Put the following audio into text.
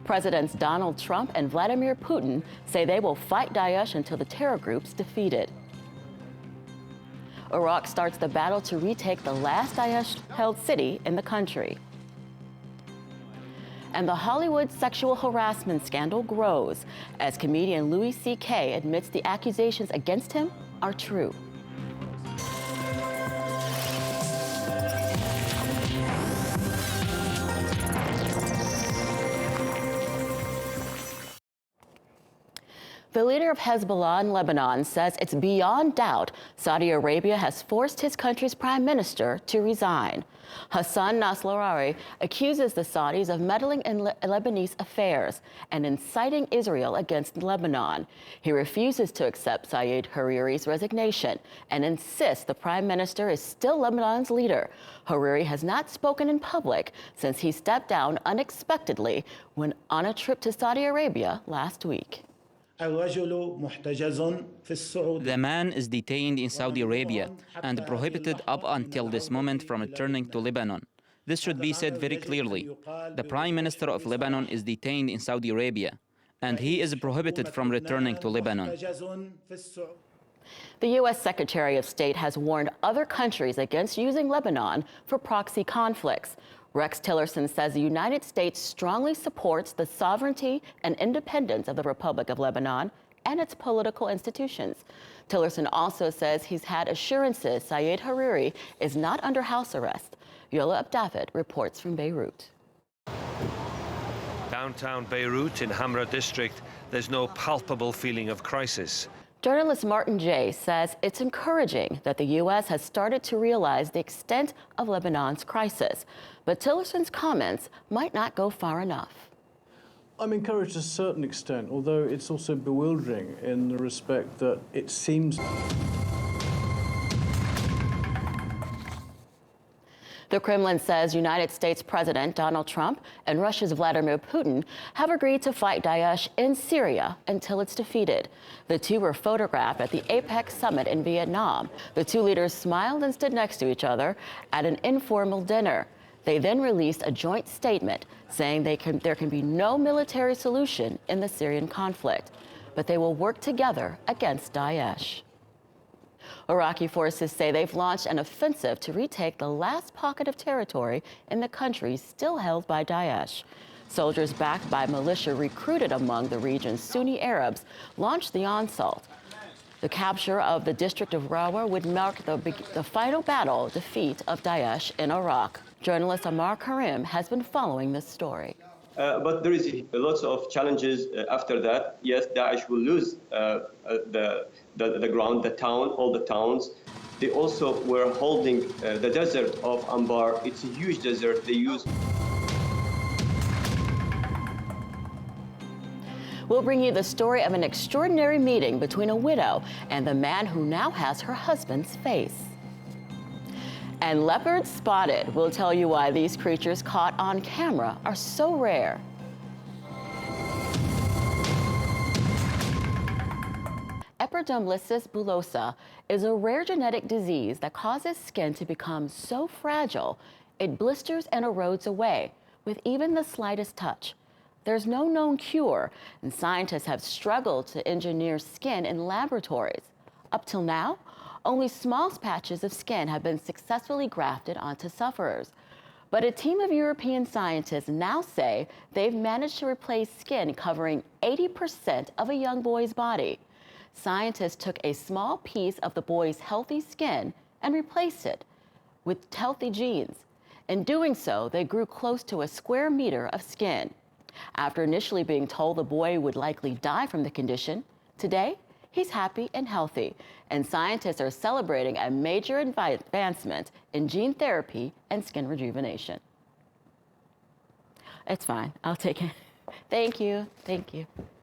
Presidents Donald Trump and Vladimir Putin say they will fight Daesh until the terror group's defeated. Iraq starts the battle to retake the last Daesh-held city in the country. And the Hollywood sexual harassment scandal grows as comedian Louis C.K. admits the accusations against him are true. The leader of Hezbollah in Lebanon says it's beyond doubt Saudi Arabia has forced his country's prime minister to resign. Hassan Nasrallah accuses the Saudis of meddling in Lebanese affairs and inciting Israel against Lebanon. He refuses to accept Saeed Hariri's resignation and insists the prime minister is still Lebanon's leader. Hariri has not spoken in public since he stepped down unexpectedly when on a trip to Saudi Arabia last week. The man is detained in Saudi Arabia and prohibited up until this moment from returning to Lebanon. This should be said very clearly. The Prime Minister of Lebanon is detained in Saudi Arabia, and he is prohibited from returning to Lebanon. The U.S. Secretary of State has warned other countries against using Lebanon for proxy conflicts. Rex Tillerson says the United States strongly supports the sovereignty and independence of the Republic of Lebanon and its political institutions. Tillerson also says he's had assurances Saeed Hariri is not under house arrest. Yola Abdavid reports from Beirut. Downtown Beirut in Hamra district, there's no palpable feeling of crisis. Journalist Martin Jay says it's encouraging that the U.S. has started to realize the extent of Lebanon's crisis. But Tillerson's comments might not go far enough. I'm encouraged to a certain extent, although it's also bewildering in the respect that it seems... The Kremlin says United States President Donald Trump and Russia's Vladimir Putin have agreed to fight Daesh in Syria until it's defeated. The two were photographed at the APEC summit in Vietnam. The two leaders smiled and stood next to each other at an informal dinner. They then released a joint statement saying there can be no military solution in the Syrian conflict, but they will work together against Daesh. Iraqi forces say they've launched an offensive to retake the last pocket of territory in the country still held by Daesh. Soldiers backed by militia recruited among the region's Sunni Arabs launched the onslaught. The capture of the district of Rawa would mark the final battle defeat of Daesh in Iraq. Journalist Amar Karim has been following this story. But there is lots of challenges after that. Yes, Daesh will lose the ground, the town, all the towns. They also were holding the desert of Anbar. It's a huge desert. They use. We'll bring you the story of an extraordinary meeting between a widow and the man who now has her husband's face. And leopards spotted. We'll tell you why these creatures caught on camera are so rare. Epidermolysis bullosa is a rare genetic disease that causes skin to become so fragile it blisters and erodes away with even the slightest touch. There's no known cure, and scientists have struggled to engineer skin in laboratories. Up till now, only small patches of skin have been successfully grafted onto sufferers. But a team of European scientists now say they've managed to replace skin covering 80% of a young boy's body. Scientists took a small piece of the boy's healthy skin and replaced it with healthy genes. In doing so, they grew close to a square meter of skin. After initially being told the boy would likely die from the condition, today, he's happy and healthy, and scientists are celebrating a major advancement in gene therapy and skin rejuvenation. It's fine. I'll take it. Thank you. Thank you.